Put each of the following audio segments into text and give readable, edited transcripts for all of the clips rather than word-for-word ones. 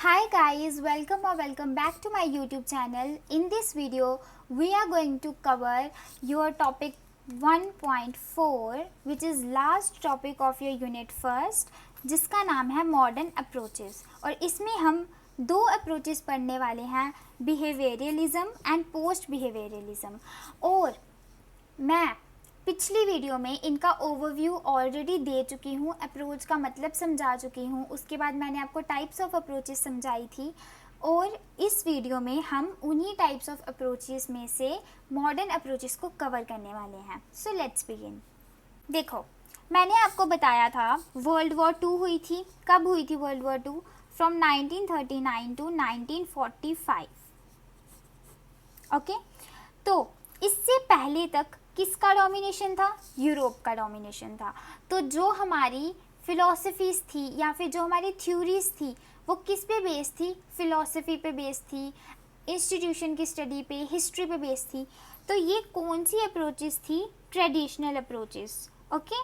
Hi guys, welcome back to my YouTube channel. In this video, we are going to cover your topic 1.4 which is last topic of your unit first, जिसका नाम है modern approaches. और इसमें हम दो approaches पढ़ने वाले हैं, बिहेवियरलिज्म एंड पोस्ट बिहेवियरलिज्म। और मैं पिछली वीडियो में इनका ओवरव्यू ऑलरेडी दे चुकी हूँ, अप्रोच का मतलब समझा चुकी हूँ। उसके बाद मैंने आपको टाइप्स ऑफ अप्रोचेस समझाई थी और इस वीडियो में हम उन्हीं टाइप्स ऑफ अप्रोचेस में से मॉडर्न अप्रोचेस को कवर करने वाले हैं। So let's begin. देखो, मैंने आपको बताया था वर्ल्ड वॉर 2 हुई थी। कब हुई थी world war 2? From 1939 to 1945। Okay, तो इससे पहले तक किसका डोमिनेशन था? यूरोप का डोमिनेशन था। तो जो हमारी फिलॉसफीज थी या फिर जो हमारी थ्योरीज थी वो किस पे बेस्ड थी? फिलॉसफी पे बेस्ड थी, इंस्टीट्यूशन की स्टडी पे, हिस्ट्री पे बेस्ड थी। तो ये कौन सी अप्रोचेस थी? Traditional approaches. ओके,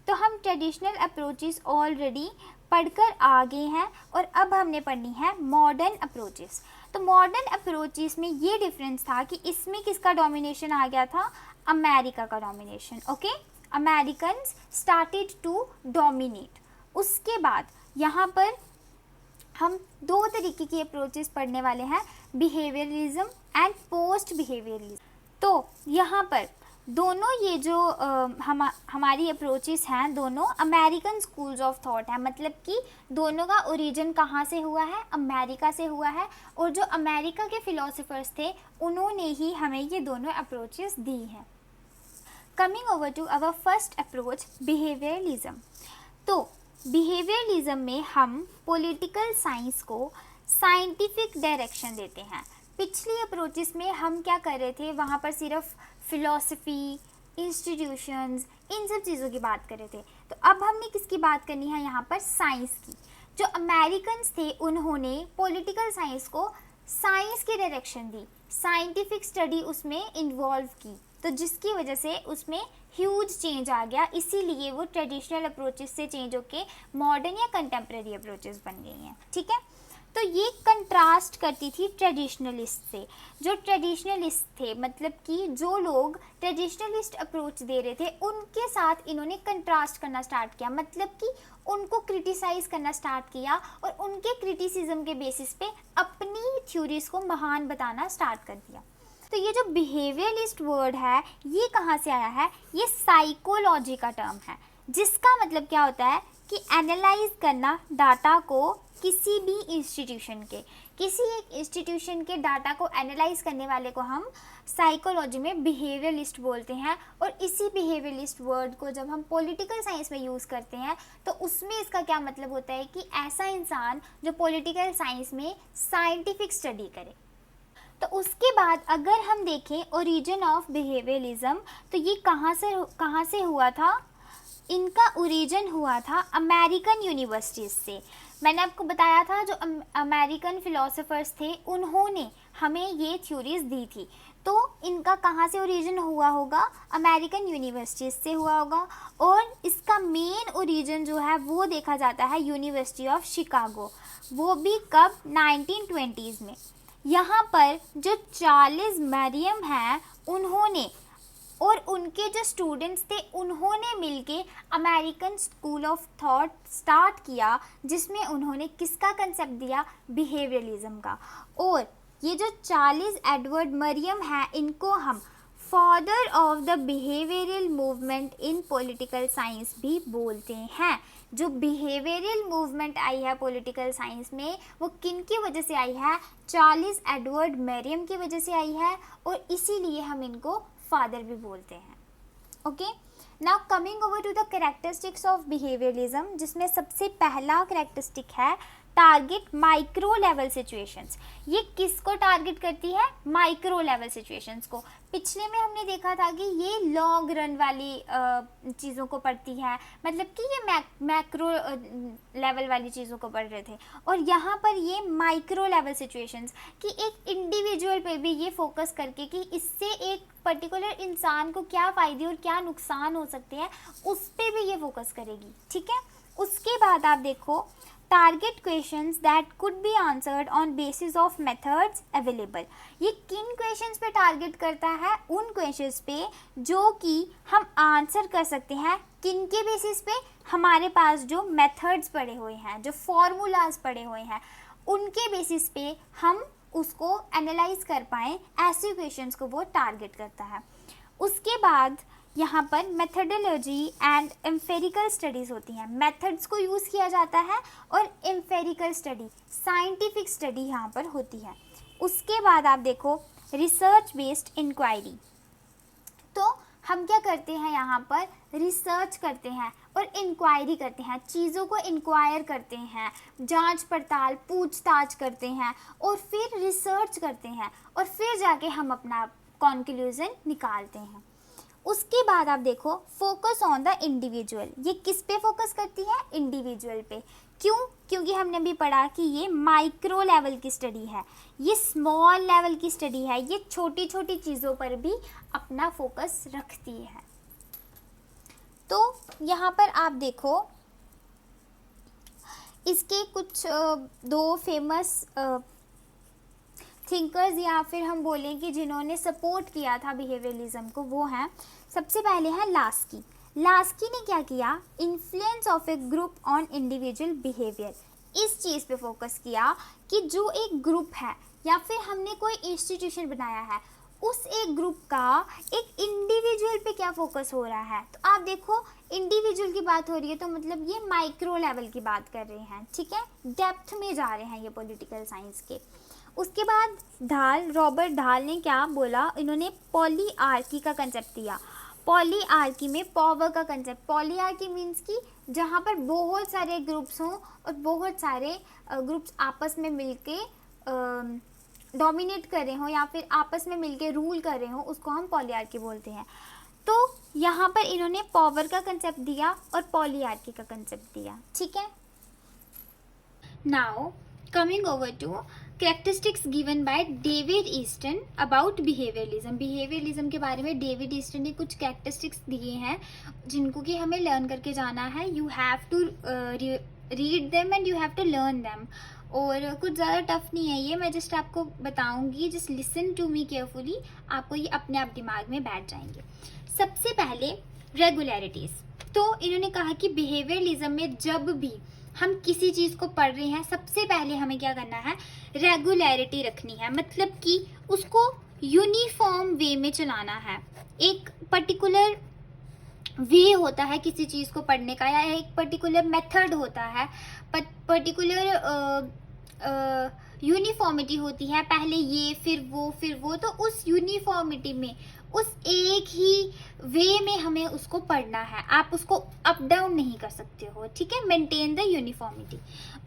तो हम ट्रेडिशनल अप्रोचेस ऑलरेडी पढ़कर आ गए हैं और अब हमने पढ़नी है मॉडर्न अप्रोचेस। तो मॉडर्न अप्रोचेस में ये डिफरेंस था कि इसमें किसका डोमिनेशन आ गया था? अमेरिका का domination. Okay, Americans started to dominate. उसके बाद यहाँ पर हम दो तरीके की अप्रोचेस पढ़ने वाले हैं, बिहेवियरलिज्म एंड पोस्ट बिहेवियरलिज्म। तो यहाँ पर दोनों ये जो हमारी अप्रोचेस हैं, दोनों अमेरिकन स्कूल्स ऑफ थॉट है। मतलब कि दोनों का ओरिजिन कहाँ से हुआ है? अमेरिका से हुआ है। और जो अमेरिका के फिलोसोफर्स थे उन्होंने ही हमें ये दोनों अप्रोचेस दी हैं। Coming over to our first approach, behaviouralism. तो बिहेवियरलिज्म में हम पॉलिटिकल साइंस को साइंटिफिक डायरेक्शन देते हैं। पिछली अप्रोचेस में हम क्या कर रहे थे? वहाँ पर सिर्फ फिलॉसफी, इंस्टीट्यूशंस, इन सब चीज़ों की बात कर रहे थे। तो अब हमने किसकी बात करनी है यहाँ पर? साइंस की। जो अमेरिकन्स थे उन्होंने पॉलिटिकल साइंस को साइंस की डायरेक्शन दी, साइंटिफिक स्टडी उसमें इन्वॉल्व की, तो जिसकी वजह से उसमें ह्यूज चेंज आ गया। इसीलिए वो ट्रेडिशनल अप्रोचेस से चेंज होके मॉडर्न या कंटेम्प्रेरी अप्रोचेस बन गई हैं। ठीक है, तो ये कंट्रास्ट करती थी ट्रेडिशनलिस्ट से। जो ट्रेडिशनलिस्ट थे, मतलब कि जो लोग ट्रेडिशनलिस्ट अप्रोच दे रहे थे, उनके साथ इन्होंने कंट्रास्ट करना स्टार्ट किया। मतलब कि उनको क्रिटिसाइज करना स्टार्ट किया और उनके क्रिटिसिज्म के बेसिस पे अपनी थ्योरीज को महान बताना स्टार्ट कर दिया। तो ये जो बिहेवियरलिस्ट वर्ड है ये कहाँ से आया है? ये साइकोलॉजी का टर्म है, जिसका मतलब क्या होता है कि एनालाइज करना डाटा को, किसी भी इंस्टीट्यूशन के, किसी एक इंस्टीट्यूशन के डाटा को एनालाइज करने वाले को हम साइकोलॉजी में बिहेवियरलिस्ट बोलते हैं। और इसी बिहेवियरलिस्ट वर्ड को जब हम पॉलिटिकल साइंस में यूज़ करते हैं तो उसमें इसका क्या मतलब होता है कि ऐसा इंसान जो पॉलिटिकल साइंस में साइंटिफिक स्टडी करे। तो उसके बाद अगर हम देखें ओरिजिन ऑफ बिहेवियरलिज्म, तो ये कहाँ से हुआ था? इनका ओरिजिन हुआ था अमेरिकन यूनिवर्सिटीज़ से। मैंने आपको बताया था जो अमेरिकन फिलोसोफर्स थे उन्होंने हमें ये थ्योरीज दी थी। तो इनका कहाँ से ओरिजिन हुआ होगा? अमेरिकन यूनिवर्सिटीज़ से हुआ होगा। और इसका मेन ओरिजिन जो है वो देखा जाता है यूनिवर्सिटी ऑफ शिकागो। वो भी कब? 1920s में। यहाँ पर जो चार्ल्स मैरियम हैं उन्होंने और उनके जो स्टूडेंट्स थे उन्होंने मिलके American school of thought start किया, जिसमें उन्होंने किसका कंसेप्ट दिया? बिहेवियरलिज्म का। और ये जो चार्ल्स एडवर्ड मरियम है, इनको हम father of the behavioural movement in political science भी बोलते हैं। जो बिहेवियरल मूवमेंट आई है पॉलिटिकल साइंस में वो किन की वजह से आई है? चार्ल्स एडवर्ड मरियम की वजह से आई है और इसीलिए हम इनको फादर भी बोलते हैं। Okay, now coming over to the characteristics of behaviouralism, जिसमें सबसे पहला कैरेक्टरिस्टिक है टारगेट माइक्रो लेवल सिचुएशंस। ये किसको टारगेट करती है? माइक्रो लेवल सिचुएशंस को। पिछले में हमने देखा था कि ये लॉन्ग रन वाली चीज़ों को पढ़ती है, मतलब कि ये मैक्रो लेवल वाली चीज़ों को पढ़ रहे थे। और यहाँ पर ये माइक्रो लेवल सिचुएशंस कि एक इंडिविजुअल पे भी ये फोकस करके कि इससे एक पर्टिकुलर इंसान को क्या फ़ायदे और क्या नुकसान हो सकते हैं, उस पर भी ये फोकस करेगी। ठीक है, उसके बाद आप देखो target questions that could be answered on basis of methods available. ये किन क्वेश्चंस पे टारगेट करता है? उन क्वेश्चंस पे जो कि हम आंसर कर सकते हैं। किन के बेसिस पे? हमारे पास जो मेथड्स पड़े हुए हैं, जो फॉर्मूलाज पड़े हुए हैं, उनके बेसिस पे हम उसको एनालाइज कर पाएँ, ऐसे क्वेश्चंस को वो टारगेट करता है। उसके बाद यहाँ पर मेथडोलॉजी एंड एम्फेरिकल स्टडीज़ होती हैं। मेथड्स को यूज़ किया जाता है और एम्फेरिकल स्टडी, साइंटिफिक स्टडी यहाँ पर होती है। उसके बाद आप देखो रिसर्च बेस्ड इंक्वायरी। तो हम क्या करते हैं यहाँ पर? रिसर्च करते हैं और इंक्वायरी करते हैं, चीज़ों को इंक्वायर करते हैं, जांच पड़ताल पूछताछ करते हैं और फिर रिसर्च करते हैं और फिर जाके हम अपना कंक्लूजन निकालते हैं। उसके बाद आप देखो फोकस ऑन द इंडिविजुअल। ये किस पे फोकस करती है? इंडिविजुअल पे। क्यों? क्योंकि हमने भी पढ़ा कि ये माइक्रो लेवल की स्टडी है, ये स्मॉल लेवल की स्टडी है, ये छोटी छोटी चीज़ों पर भी अपना फोकस रखती है। तो यहाँ पर आप देखो इसके कुछ दो फेमस थिंकर्स या फिर हम बोलें कि जिन्होंने सपोर्ट किया था बिहेवियरलिज्म को, वो हैं, सबसे पहले है लास्की। लास्की ने क्या किया? Influence of A group on individual behaviour. इस चीज़ पे फोकस किया कि जो एक ग्रुप है या फिर हमने कोई इंस्टीट्यूशन बनाया है, उस एक ग्रुप का एक इंडिविजुअल पे क्या फोकस हो रहा है। तो आप देखो इंडिविजुअल की बात हो रही है तो मतलब ये माइक्रो लेवल की बात कर रहे हैं, ठीक है, डेप्थ में जा रहे हैं ये पॉलिटिकल साइंस के। उसके बाद रॉबर्ट ढाल ने क्या बोला? इन्होंने पॉलीआर्की का कंसेप्ट दिया। पॉलीआर्की में पावर का कंसेप्ट, पॉलीआर्की मीन्स कि जहाँ पर बहुत सारे ग्रुप्स हों और बहुत सारे ग्रुप्स आपस में मिलके डोमिनेट कर रहे हों या फिर आपस में मिलके रूल कर रहे हों, उसको हम पॉलीआर्की बोलते हैं। तो यहाँ पर इन्होंने पावर का कंसेप्ट दिया और पॉलीआर्की का कंसेप्ट दिया, ठीक है। Now coming over to characteristics given by David Easton about behaviouralism. Behaviouralism के बारे में डेविड ईस्टन ने कुछ कैरेक्टरिस्टिक्स दिए हैं जिनको कि हमें लर्न करके जाना है। You have to read them and you have to learn them. और कुछ ज़्यादा टफ नहीं है ये, मैं जस्ट आपको बताऊंगी, just listen to me carefully, आपको ये अपने आप दिमाग में बैठ जाएंगे। सबसे पहले रेगुलरिटीज़। तो इन्होंने कहा कि बिहेवियरलिज्म में जब भी हम किसी चीज़ को पढ़ रहे हैं, सबसे पहले हमें क्या करना है? रेगुलरिटी रखनी है, मतलब कि उसको यूनिफॉर्म वे में चलाना है। एक पर्टिकुलर वे होता है किसी चीज़ को पढ़ने का, या एक पर्टिकुलर मेथड होता है, पर्टिकुलर यूनिफॉर्मिटी होती है, पहले ये फिर वो। तो उस यूनिफॉर्मिटी में, उस एक ही वे में हमें उसको पढ़ना है। आप उसको अप डाउन नहीं कर सकते हो, ठीक है। Maintain the uniformity.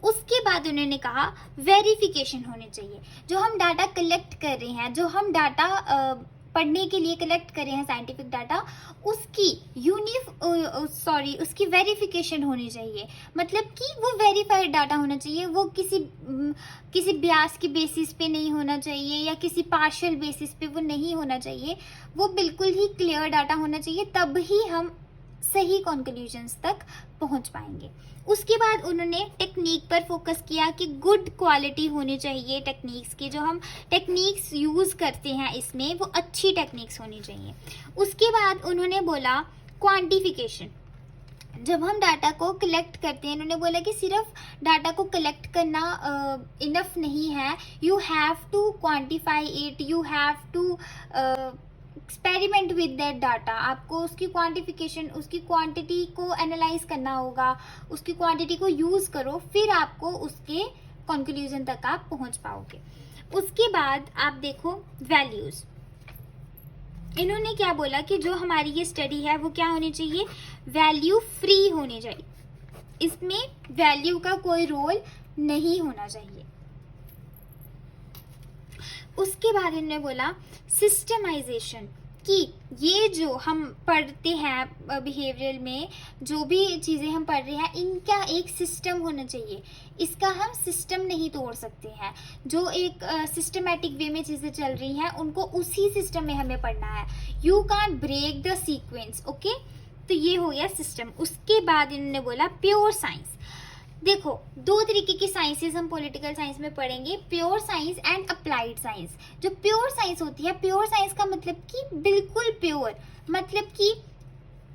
उसके बाद उन्होंने कहा वेरिफिकेशन होनी चाहिए। जो हम डाटा कलेक्ट कर रहे हैं, जो हम डाटा पढ़ने के लिए कलेक्ट कर रहे हैं साइंटिफिक डाटा, उसकी वेरिफिकेशन होनी चाहिए। मतलब कि वो वेरीफाइड डाटा होना चाहिए, वो किसी ब्यास की बेसिस पे नहीं होना चाहिए या किसी पार्शियल बेसिस पे वो नहीं होना चाहिए। वो बिल्कुल ही क्लियर डाटा होना चाहिए, तब ही हम सही कंक्लूजन्स तक पहुंच पाएंगे। उसके बाद उन्होंने टेक्निक पर फोकस किया कि गुड क्वालिटी होनी चाहिए टेक्निक्स की। जो हम टेक्निक्स यूज़ करते हैं इसमें, वो अच्छी टेक्निक्स होनी चाहिए। उसके बाद उन्होंने बोला क्वांटिफिकेशन। जब हम डाटा को कलेक्ट करते हैं, इन्होंने बोला कि सिर्फ डाटा को कलेक्ट करना इनफ नहीं है, you have to quantify it, you have to experiment with that data. आपको उसकी क्वांटिफिकेशन, उसकी क्वांटिटी को एनालाइज करना होगा, उसकी क्वांटिटी को यूज़ करो, फिर आपको उसके कंक्लूजन तक आप पहुंच पाओगे। उसके बाद आप देखो वैल्यूज़। इन्होंने क्या बोला कि जो हमारी ये स्टडी है वो क्या होनी चाहिए? वैल्यू फ्री होनी चाहिए। इसमें वैल्यू का कोई रोल नहीं होना चाहिए। उसके बाद इन्होंने बोला सिस्टमाइजेशन, कि ये जो हम पढ़ते हैं बिहेवियरल में, जो भी चीज़ें हम पढ़ रहे हैं, इनका एक सिस्टम होना चाहिए। इसका हम सिस्टम नहीं तोड़ सकते हैं। जो एक सिस्टमैटिक वे में चीज़ें चल रही हैं, उनको उसी सिस्टम में हमें पढ़ना है। You can't break the sequence, okay. तो ये हो गया सिस्टम। उसके बाद इन्होंने बोला प्योर साइंस। देखो, दो तरीके की साइंसेस हम पॉलिटिकल साइंस में पढ़ेंगे, pure science and applied science. जो प्योर साइंस होती है, प्योर साइंस का मतलब कि बिल्कुल प्योर, मतलब कि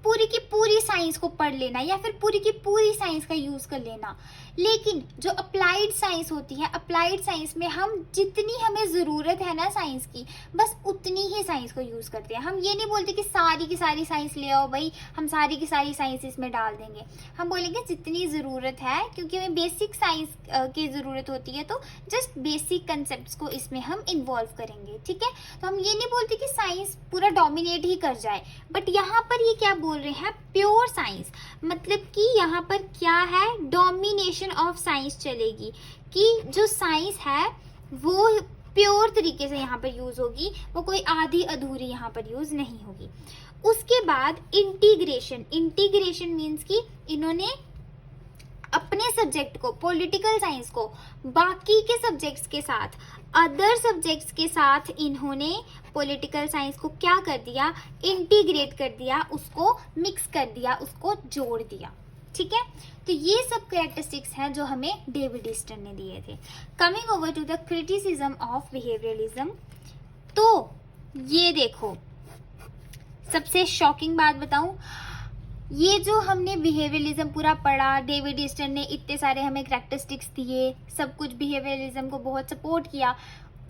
पूरी की पूरी साइंस को पढ़ लेना या फिर पूरी की पूरी साइंस का यूज कर लेना। लेकिन जो अप्लाइड साइंस होती है, अप्लाइड साइंस में हम जितनी हमें ज़रूरत है ना साइंस की, बस उतनी ही साइंस को यूज़ करते हैं। हम ये नहीं बोलते कि सारी की सारी साइंस ले आओ भाई, हम सारी की सारी साइंस इसमें डाल देंगे। हम बोलेंगे जितनी ज़रूरत है, क्योंकि हमें बेसिक साइंस की ज़रूरत होती है, तो जस्ट बेसिक कंसेप्ट को इसमें हम इन्वॉल्व करेंगे, ठीक है। तो हम ये नहीं बोलते कि साइंस पूरा डोमिनेट ही कर जाए, बट यहाँ पर ये क्या बोल रहे हैं, प्योर साइंस, मतलब कि यहाँ पर क्या है, डोमिनेशन ऑफ साइंस चलेगी, कि जो साइंस है वो प्योर तरीके से यहाँ पर यूज होगी, वो कोई आधी अधूरी यहाँ पर यूज नहीं होगी। उसके बाद इंटीग्रेशन, इंटीग्रेशन मीन्स कि इन्होंने अपने सब्जेक्ट को, पॉलिटिकल साइंस को बाकी के सब्जेक्ट्स के साथ, अदर सब्जेक्ट्स के साथ इन्होंने पॉलिटिकल साइंस को क्या कर दिया, इंटीग्रेट कर दिया, उसको मिक्स कर दिया, उसको जोड़ दिया, ठीक है। तो ये सब कैरेक्टरिस्टिक्स हैं जो हमें डेविड ईस्टन ने दिए थे। Coming over to the criticism of behaviouralism, तो ये देखो, सबसे शॉकिंग बात बताऊं, ये जो हमने बिहेवियरलिज्म पूरा पढ़ा, डेविड ईस्टन ने इतने सारे हमें कैरेक्टरिस्टिक्स दिए, सब कुछ बिहेवियरलिज्म को बहुत सपोर्ट किया,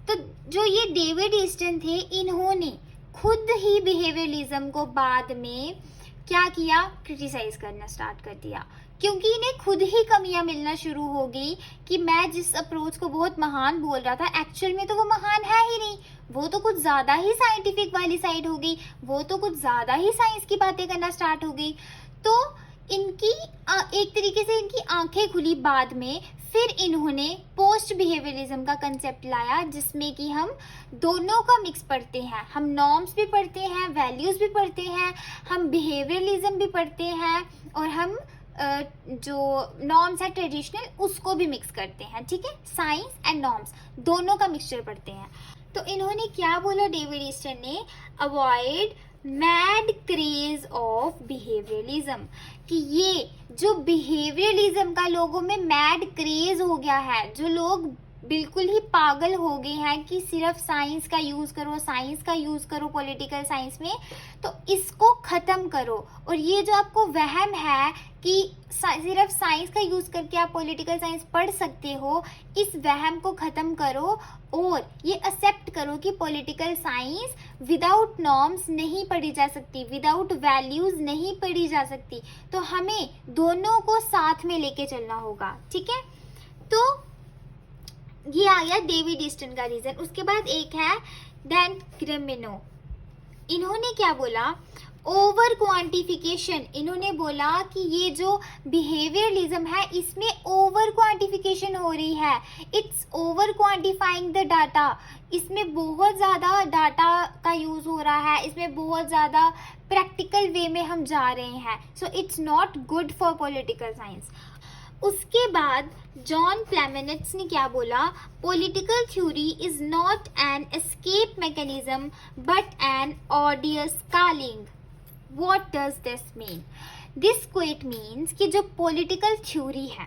तो जो ये डेविड ईस्टन थे, इन्होंने खुद ही बिहेवियरलिज्म को बाद में क्या किया, क्रिटिसाइज करना स्टार्ट कर दिया, क्योंकि इन्हें खुद ही कमियां मिलना शुरू हो गई कि मैं जिस अप्रोच को बहुत महान बोल रहा था, एक्चुअल में तो वो महान है ही नहीं, वो तो कुछ ज़्यादा ही साइंटिफिक वाली साइड हो गई, वो तो कुछ ज़्यादा ही साइंस की बातें करना स्टार्ट हो गई। तो इनकी एक तरीके से इनकी आंखें खुली बाद में। फिर इन्होंने पोस्ट बिहेवियरलिज्म का कंसेप्ट लाया, जिसमें कि हम दोनों का मिक्स पढ़ते हैं, हम नॉर्म्स भी पढ़ते हैं, वैल्यूज़ भी पढ़ते हैं, हम बिहेवियरलिज्म भी पढ़ते हैं, और हम जो नॉर्म्स है ट्रेडिशनल, उसको भी मिक्स करते हैं, ठीक है। साइंस एंड नॉर्म्स दोनों का मिक्सचर पढ़ते हैं। तो इन्होंने क्या बोला डेविड ईस्टन ने, avoid mad craze of behaviourism, कि ये जो बिहेवियरलिज्म का लोगों में मैड क्रेज हो गया है, जो लोग बिल्कुल ही पागल हो गए हैं कि सिर्फ साइंस का यूज़ करो, साइंस का यूज़ करो पॉलिटिकल साइंस में, तो इसको ख़त्म करो। और ये जो आपको वहम है कि सिर्फ साइंस का यूज़ करके आप पॉलिटिकल साइंस पढ़ सकते हो, इस वहम को ख़त्म करो और ये एक्सेप्ट करो कि पॉलिटिकल साइंस विदाउट नॉर्म्स नहीं पढ़ी जा सकती, विदाउट वैल्यूज़ नहीं पढ़ी जा सकती। तो हमें दोनों को साथ में लेके चलना होगा, ठीक है। तो ये आ गया डेविड ईस्टन का रीजन। उसके बाद एक है डैन ग्रेमिनो, इन्होंने क्या बोला, ओवर क्वांटिफिकेशन। इन्होंने बोला कि ये जो बिहेवियरलिज्म है, इसमें ओवर क्वांटिफिकेशन हो रही है, it's over quantifying the data, इसमें बहुत ज़्यादा डाटा का यूज़ हो रहा है, इसमें बहुत ज़्यादा प्रैक्टिकल वे में हम जा रहे हैं, so it's not good for political science. उसके बाद जॉन प्लेमेनिट्स ने क्या बोला, political theory is not an escape mechanism but an odious calling. What does this mean? This quite means कि जो पॉलिटिकल थ्योरी है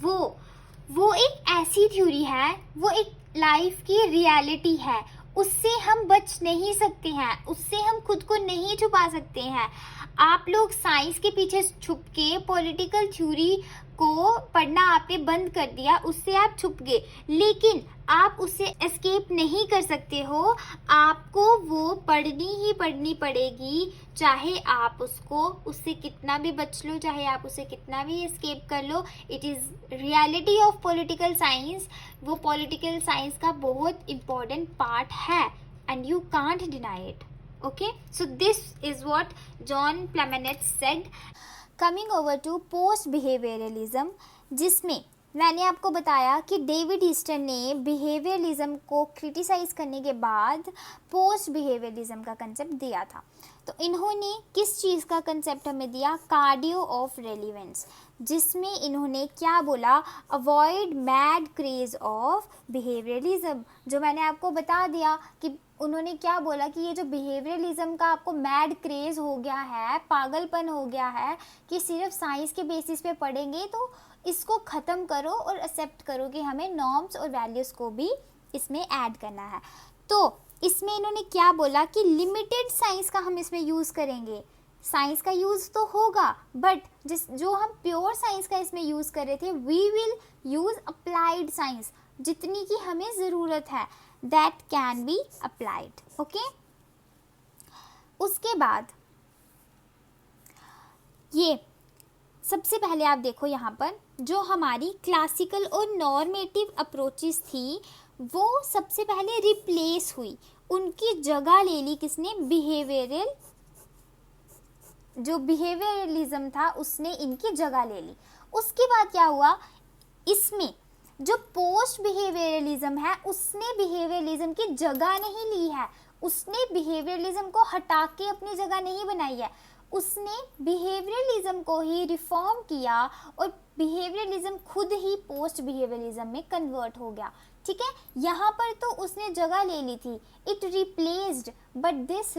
वो एक ऐसी थ्योरी है, वो एक लाइफ की रियलिटी है, उससे हम बच नहीं सकते हैं, उससे हम खुद को नहीं छुपा सकते हैं। आप लोग साइंस के पीछे छुप के पॉलिटिकल थ्योरी को पढ़ना आपने बंद कर दिया, उससे आप छुप गए, लेकिन आप उससे एस्केप नहीं कर सकते हो, आपको वो पढ़नी ही पढ़नी पड़ेगी, चाहे आप उससे कितना भी बच लो, चाहे आप उससे कितना भी एस्केप कर लो। It is reality of political science, वो पॉलिटिकल साइंस का बहुत इम्पॉर्टेंट पार्ट है and you can't deny it. Okay, so this is what John Plamenet said. Coming over to post behavioralism, जिसमें मैंने आपको बताया कि डेविड ईस्टन ने बिहेवियरलिज्म को क्रिटिसाइज करने के बाद पोस्ट बिहेवियरलिज्म का कंसेप्ट दिया था। तो इन्होंने किस चीज़ का कंसेप्ट हमें दिया, कार्डियो ऑफ रेलिवेंस, जिसमें इन्होंने क्या बोला, avoid mad craze of behaviourism. जो मैंने आपको बता दिया कि उन्होंने क्या बोला कि ये जो बिहेवियरलिज्म का आपको मैड क्रेज हो गया है, पागलपन हो गया है कि सिर्फ साइंस के बेसिस पे पढ़ेंगे तो इसको ख़त्म करो और एक्सेप्ट करो कि हमें नॉर्म्स और वैल्यूज़ को भी इसमें ऐड करना है। तो इसमें इन्होंने क्या बोला कि लिमिटेड साइंस का हम इसमें यूज़ करेंगे। साइंस का यूज़ तो होगा, बट जो हम प्योर साइंस का इसमें यूज़ कर रहे थे, we will use applied science, जितनी की हमें ज़रूरत है, that can be applied. Okay, उसके बाद ये सबसे पहले आप देखो यहाँ पर जो हमारी क्लासिकल और नॉर्मेटिव अप्रोचेस थी वो सबसे पहले रिप्लेस हुई, उनकी जगह ले ली किसने? बिहेवियरल, जो बिहेवियरलिज्म था उसने इनकी जगह ले ली। उसके बाद क्या हुआ, इसमें जो पोस्ट बिहेवियरलिज्म है उसने बिहेवियरलिज्म की जगह नहीं ली है, उसने बिहेवियरलिज्म को हटा के अपनी जगह नहीं बनाई है, उसने बिहेवियरलिज्म को ही रिफॉर्म किया और बिहेवियरलिज्म खुद ही पोस्ट बिहेवियरलिज्म में कन्वर्ट हो गया। ठीक है, यहाँ पर तो उसने जगह ले ली थी, it replaced, but this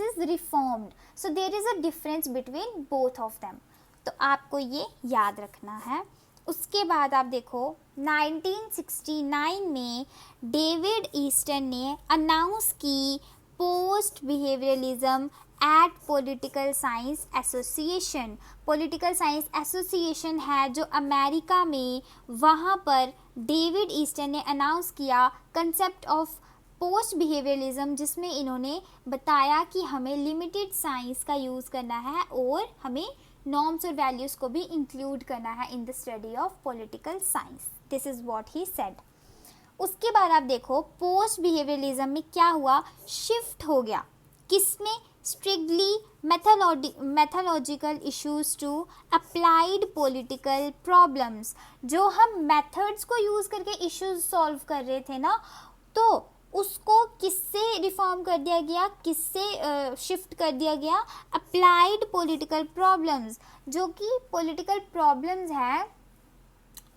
is reformed, so there is a difference between both of them. तो आपको ये याद रखना है। उसके बाद आप देखो 1969 में डेविड ईस्टन ने अनाउंस की post behaviouralism at political science association. Political science association है जो अमेरिका में, वहाँ पर डेविड ईस्टन ने अनाउंस किया कंसेप्ट ऑफ पोस्ट बिहेवियरलिज्म, जिसमें इन्होंने बताया कि हमें लिमिटेड साइंस का यूज़ करना है और हमें नॉर्म्स और वैल्यूज़ को भी इंक्लूड करना है in the study of political science. This is what he said. उसके बाद आप देखो पोस्ट बिहेवियरलिज्म में क्या हुआ, शिफ्ट हो गया किसमें? Strictly methodological issues to applied political problems. जो हम मेथड्स को यूज़ करके इश्यूज सॉल्व कर रहे थे ना, तो उसको किससे रिफॉर्म कर दिया गया, किससे शिफ्ट कर दिया गया? Applied political problems. जो कि पॉलिटिकल प्रॉब्लम्स है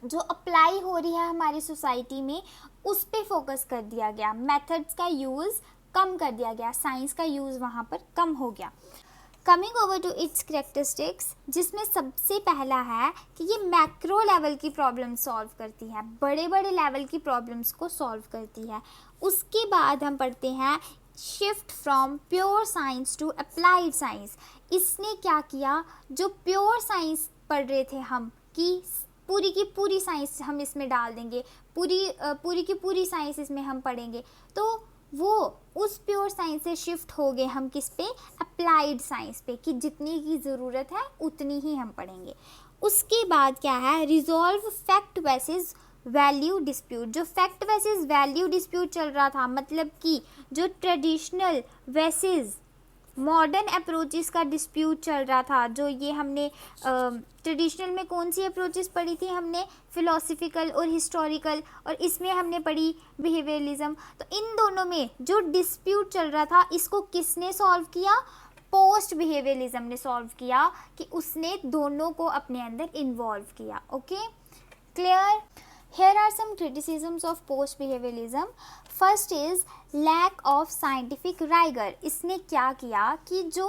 जो अप्लाई हो रही है हमारी सोसाइटी में, उस पे फोकस कर दिया गया, मेथड्स का यूज़ कम कर दिया गया, साइंस का यूज़ वहाँ पर कम हो गया। Coming over to its characteristics, जिसमें सबसे पहला है कि ये मैक्रो लेवल की प्रॉब्लम सॉल्व करती है, बड़े बड़े लेवल की प्रॉब्लम्स को सॉल्व करती है। उसके बाद हम पढ़ते हैं shift from pure science to applied science. इसने क्या किया, जो प्योर साइंस पढ़ रहे थे हम कि पूरी की पूरी साइंस हम इसमें डाल देंगे, पूरी की पूरी साइंस इसमें हम पढ़ेंगे, तो वो उस प्योर साइंस से शिफ्ट हो गए हम किस पे? अप्लाइड साइंस पे, कि जितनी की ज़रूरत है उतनी ही हम पढ़ेंगे। उसके बाद क्या है, resolve fact versus value dispute. जो फैक्ट वर्सेस वैल्यू डिस्प्यूट चल रहा था, मतलब कि जो ट्रेडिशनल वर्सेस मॉडर्न अप्रोचेस का डिस्प्यूट चल रहा था, जो ये हमने ट्रेडिशनल में कौन सी अप्रोचेस पढ़ी थी हमने? फिलोसफिकल और हिस्टोरिकल, और इसमें हमने पढ़ी बिहेवियरलिज्म। तो इन दोनों में जो डिस्प्यूट चल रहा था, इसको किसने सॉल्व किया? पोस्ट बिहेवियरलिज्म ने सॉल्व किया, कि उसने दोनों को अपने अंदर इन्वॉल्व किया। Okay, clear? Here are some criticisms of post behavioralism. First is lack of scientific rigor. इसने क्या किया कि जो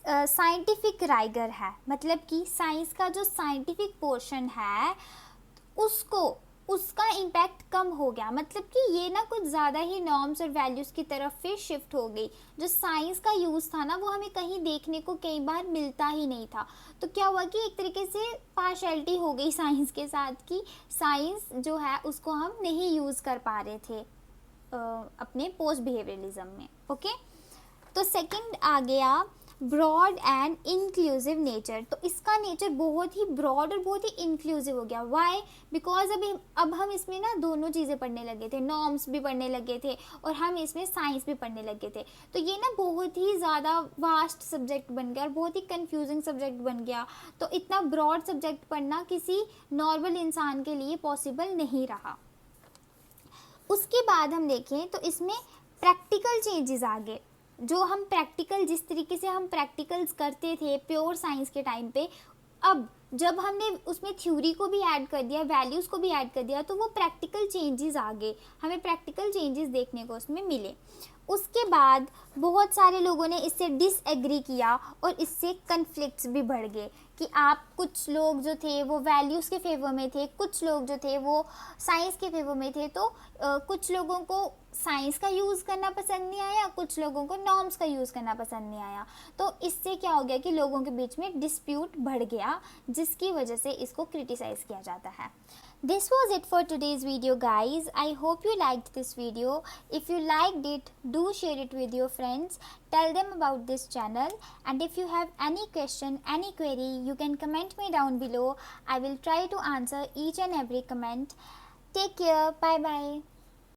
साइंटिफिक राइगर है, मतलब कि साइंस का जो साइंटिफिक पोर्शन है उसका इम्पैक्ट कम हो गया, मतलब कि ये ना कुछ ज़्यादा ही नॉर्म्स और वैल्यूज़ की तरफ फिर शिफ्ट हो गई। जो साइंस का यूज़ था ना, वो हमें कहीं देखने को कई बार मिलता ही नहीं था। तो क्या हुआ कि एक तरीके से पार्शलिटी हो गई साइंस के साथ, कि साइंस जो है उसको हम नहीं यूज़ कर पा रहे थे अपने पोस्ट बिहेवियरलिज्म में। ओके, तो सेकंड आ गया ब्रॉड एंड इंक्लूसिव नेचर। तो इसका नेचर बहुत ही ब्रॉड और बहुत ही इंक्लूसिव हो गया। वाई? बिकॉज अब हम इसमें ना दोनों चीज़ें पढ़ने लगे थे, नॉर्म्स भी पढ़ने लगे थे और हम इसमें साइंस भी पढ़ने लगे थे। तो ये ना बहुत ही ज़्यादा वास्ट सब्जेक्ट बन गया और बहुत ही कंफ्यूजिंग सब्जेक्ट बन गया। तो इतना ब्रॉड सब्जेक्ट पढ़ना किसी नॉर्मल इंसान के लिए पॉसिबल नहीं रहा। उसके बाद हम देखें तो इसमें प्रैक्टिकल चेंजेस आ गए। जो हम प्रैक्टिकल, जिस तरीके से हम प्रैक्टिकल्स करते थे प्योर साइंस के टाइम पे, अब जब हमने उसमें थ्योरी को भी ऐड कर दिया, वैल्यूज़ को भी ऐड कर दिया, तो वो प्रैक्टिकल चेंजेस आ गए, हमें प्रैक्टिकल चेंजेस देखने को उसमें मिले। उसके बाद बहुत सारे लोगों ने इससे डिसएग्री किया और इससे कन्फ्लिक्ट्स भी बढ़ गए कि आप कुछ लोग जो थे वो वैल्यूज़ के फेवर में थे, कुछ लोग जो थे वो साइंस के फेवर में थे। तो कुछ लोगों को साइंस का यूज़ करना पसंद नहीं आया, कुछ लोगों को नॉर्म्स का यूज़ करना पसंद नहीं आया। तो इससे क्या हो गया कि लोगों के बीच में डिस्प्यूट बढ़ गया, जिसकी वजह से इसको क्रिटिसाइज़ किया जाता है। This was it for today's video, guys. I hope you liked this video. If you liked it, do share it with your friends. Tell them about this channel. And if you have any question, any query, you can comment me down below. I will try to answer each and every comment. Take care. Bye bye.